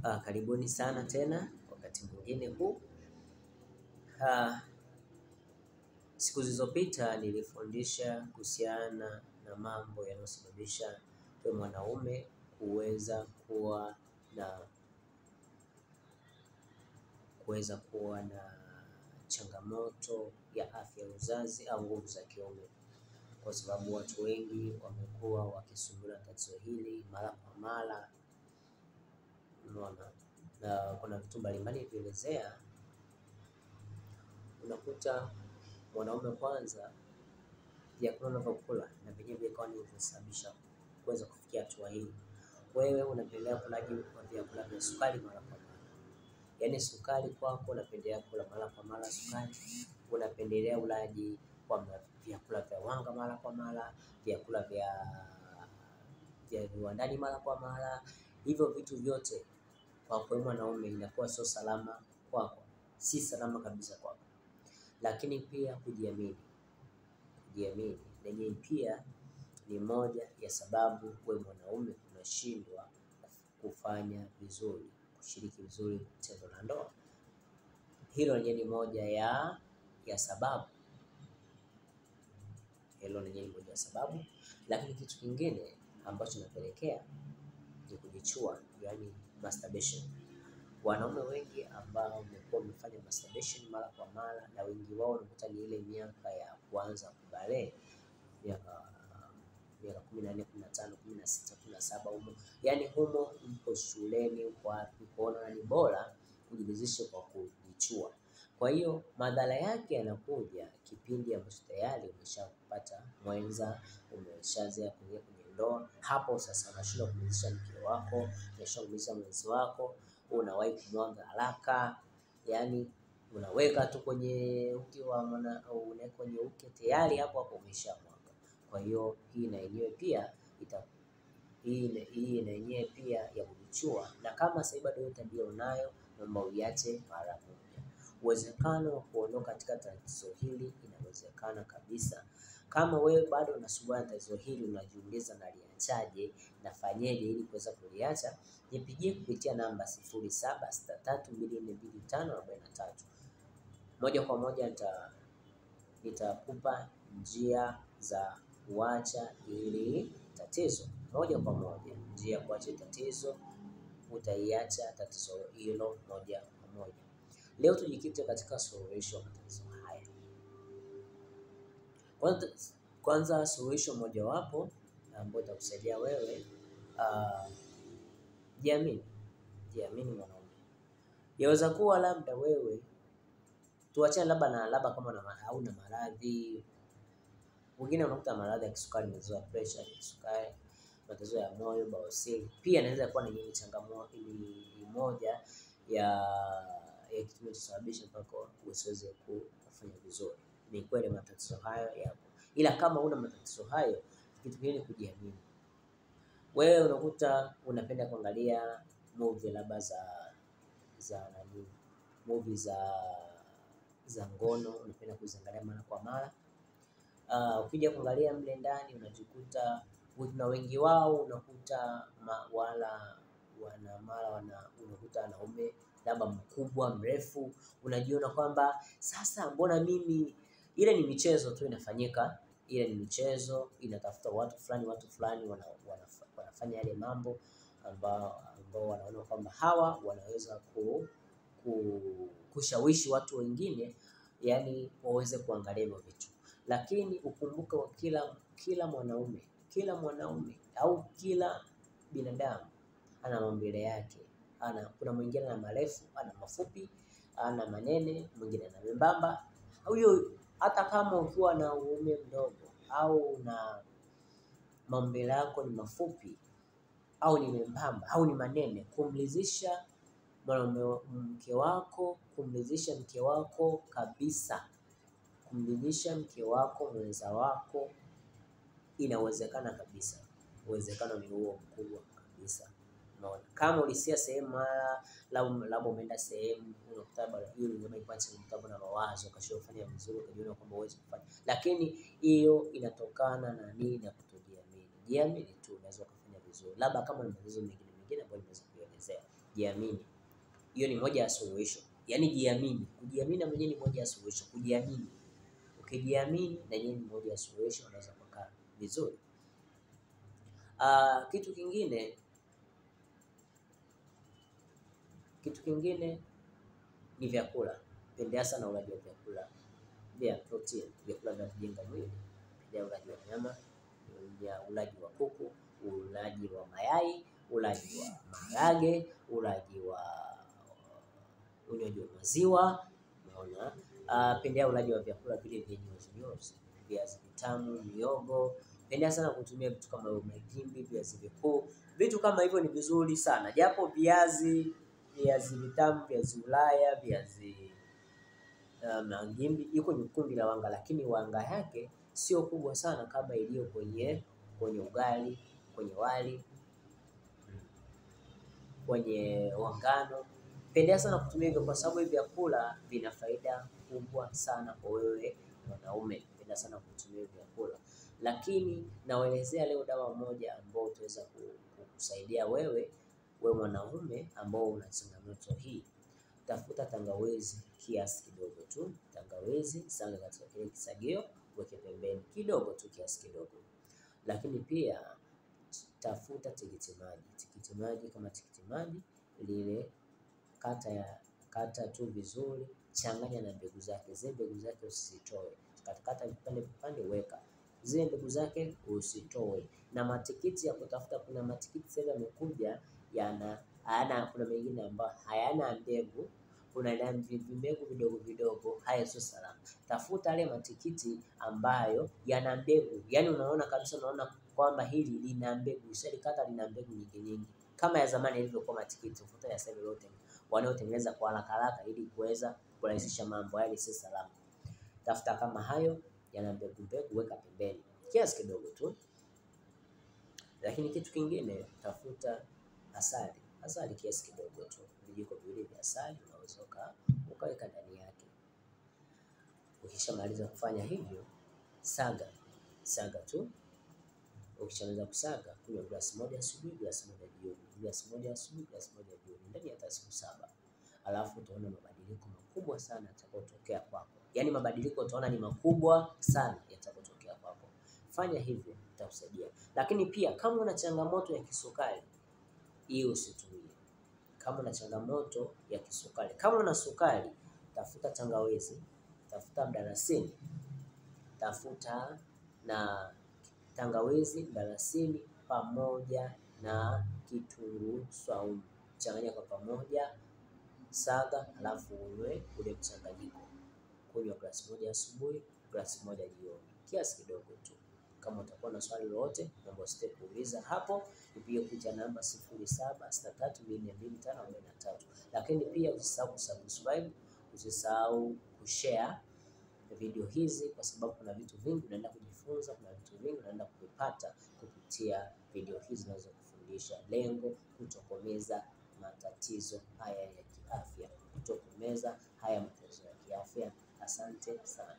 Karibuni sana tena wakati mwingine huu. Ah, Siku zilizopita nilifundisha kuhusiana na mambo yanayosababisha kwa mwanaume kuweza kuwa na changamoto ya afya ya uzazi au nguvu za kiume, kwa sababu watu wengi wamekuwa wakisumbuliwa na tatizo hili mara kwa mara. Unaona, na kuna vitu mbalimbali vielezea. Unakuta mwanaume kwanza, vyakula unavyokula na vyenyewe vikawa ni vinasababisha kuweza kufikia hatua hii. Wewe unapendelea kulaji kwa vyakula vya sukari mara kwa mara, yaani sukari kwako unapendelea kula mara kwa mara sukari. Unapendelea ulaji kwa vyakula vya wanga mara kwa mara, vyakula vya viwandani mara kwa mara. Hivyo vitu vyote kwa wewe mwanaume inakuwa sio salama kwako, si salama kabisa kwako. Lakini pia kujiamini lenyewe pia ni moja ya sababu wewe mwanaume unashindwa kufanya vizuri, kushiriki vizuri tendo la ndoa. Hilo lenyewe ni moja ya sababu. Lakini kitu kingine ambacho kinapelekea ni kujichua, yaani masturbation. Wanaume wengi ambao wamekuwa wamefanya masturbation mara kwa mara, na wengi wao unakuta ni ile miaka ya kuanza kubalehe, miaka 14, 15, 16, 17 humo. Yaani humo mpo shuleni kwa kuona ni bora kujiridhisha kwa kujichua. Kwa hiyo madhara yake yanakuja kipindi ambacho tayari umeshapata mwenza, umeshaanza kuingia kwenye ndoa. Hapo sasa unashindwa kumridhisha mke wako, unashindwa kumridhisha mwenzi wako, unawahi kumwaga haraka. Yaani unaweka tu kwenye uke wa unaweka kwenye uke tayari hapo umeshamwaga. Kwa hiyo hii na yenyewe pia ya kujichua, na kama sasa bado hiyo tabia unayo, naomba uiache mara moja. Uwezekano wa kuondoka katika tatizo hili inawezekana kabisa. Kama wewe bado unasumbuliwa na tatizo hili, unajiuliza naliachaje, nafanyeje ili kuweza kuliacha, nipigie kupitia namba 0763242543. Moja kwa moja nitakupa njia za kuacha hili tatizo. Moja kwa moja njia ya kuacha tatizo, utaiacha tatizo hilo moja kwa moja. Leo tujikite katika suluhisho la matatizo haya. Kwanza suluhisho mojawapo ambayo itakusaidia wewe, jiamini mwanaume. Yaweza kuwa labda wewe, tuachane labda kama hauna maradhi. Wengine wanakuta maradhi ya kisukari, matatizo ya pressure ya kisukari, matatizo ya moyo, bawasiri. Pia inaweza kuwa ni changamoto moja ya kitu kinachosababisha mpaka usiweze kufanya vizuri. Ni kweli matatizo hayo yapo, ila kama una matatizo hayo, kitu kingine kujiamini. Wewe unakuta unapenda kuangalia movie labda za ngono, unapenda kuziangalia mara kwa mara. Ukija kuangalia mle ndani unajikuta na wengi wao unakuta unakuta wanaume labda mkubwa mrefu. Unajiona kwamba sasa mbona mimi, ile ni michezo tu inafanyika, ile ni michezo inatafuta watu fulani wanafanya yale mambo ambao wanaona kwamba hawa wanaweza kushawishi watu wengine, yani waweze kuangalia hivyo vitu. Lakini ukumbuke wa kila mwanaume au kila binadamu ana maumbile yake. Kuna mwingine ana marefu, ana mafupi, ana manene, mwingine ana membamba. Huyo hata kama ukiwa na uume mdogo au na maumbile yako ni mafupi au ni membamba au ni manene, kumridhisha mke wako kabisa, kumridhisha mke wako, mwenza wako, inawezekana kabisa. Uwezekano ni huo mkubwa kabisa. Unaona, kama ulisia sehemu labda umeenda sehemu unakutana hiyo unaipata mtabo na mawazo ukashindwa kufanya vizuri, ukajiona kwamba huwezi kufanya, lakini hiyo inatokana na nini? Na kutojiamini. Jiamini tu unaweza kufanya vizuri, labda kama una matatizo mengine ambayo nimeweza kuelezea. jiamini. Hiyo ni moja ya suluhisho. Yaani jiamini. Kujiamini na mwenyewe ni moja ya suluhisho. Kujiamini. Ukijiamini na yeye ni moja ya suluhisho, unaweza kukaa vizuri. Kitu kingine ni vyakula. Pendea sana ulaji wa vyakula vya protein, vyakula vya kujenga mwili. Pendea ulaji wa nyama, ulaji wa kuku, ulaji wa mayai, ulaji wa maharage, ulaji wa unywaji wa maziwa. Unaona? Pendea ulaji wa vyakula vile vyenye nyuzi, viazi vitamu, mihogo. Pendea sana kutumia vitu kama magimbi, viazi vikuu. Vitu kama hivyo ni vizuri sana. Japo viazi vitamu, viazi Ulaya, viazi magimbi iko ni kundi la wanga, lakini wanga yake sio kubwa sana kama iliyo kwenye ugali, kwenye wali, kwenye wangano. Pendea sana kutumia hivyo kwa sababu hivi vyakula vina faida kubwa sana kwa wewe mwanaume. Pendea sana kutumia hivi vyakula. Lakini nawaelezea leo dawa moja ambayo utaweza kukusaidia wewe mwanaume ambao una changamoto hii. Tafuta tangawizi kiasi kidogo tu. Tangawizi saga katika kile kisagio, weke pembeni kidogo tu, kiasi kidogo. Lakini pia tafuta tikiti maji. Tikiti maji kama tikiti maji lile, kata tu vizuri, changanya na mbegu zake. Zile mbegu zake usitoe. Kata vipande weka. Zile mbegu zake usitoe. Na matikiti ya kutafuta, kuna matikiti sasa yamekuja kuna mengine ambayo hayana mbegu, kuna mbegu vidogo vidogo, haya sio salama. Tafuta yale matikiti ambayo yana mbegu. Yaani unaona kabisa, unaona kwamba hili lina mbegu, usilikata lina mbegu nyingi. Kama ya zamani ilivyokuwa matikiti, ufuta ya sasa yote wanaotengeneza kwa haraka ili kuweza kurahisisha mambo, yale si salama. Tafuta kama hayo yana mbegu, weka pembeni kiasi kidogo tu. Lakini kitu kingine, tafuta asali. Asali kiasi kidogo tu. Vijiko viwili vya asali unaweza ukaweka ndani yake. Ukishamaliza kufanya hivyo, saga tu. Ukishamaliza kusaga, kunywa glasi moja asubuhi, glasi moja jioni. Glasi moja asubuhi, glasi moja jioni, ndani ya siku 7. Alafu utaona mabadiliko makubwa sana yatakayotokea kwako. Yaani mabadiliko utaona ni makubwa sana yatakayotokea kwako. Fanya hivyo, itakusaidia. Lakini pia kama una changamoto ya kisukari, hii usitumie. Kama una changamoto ya kisukari, kama una sukari, tafuta tangawizi, tafuta mdalasini, tafuta na tangawizi, mdalasini pamoja na kitunguu saumu. Changanya kwa pamoja, saga, alafu unywe ule mchanganyiko. Kunywa glasi moja asubuhi, glasi moja jioni, kiasi kidogo tu. Kama utakuwa na swali lolote, naomba usite kuuliza hapo. Nipige kuja namba 0763422543. Lakini pia usisahau kusubscribe, usisahau kushare video hizi, kwa sababu kuna vitu vingi unaenda kujifunza, kuna vitu vingi unaenda kuvipata kupitia video hizi zinazokufundisha. Lengo kutokomeza matatizo haya ya kiafya, kutokomeza haya matatizo ya kiafya. Asante sana.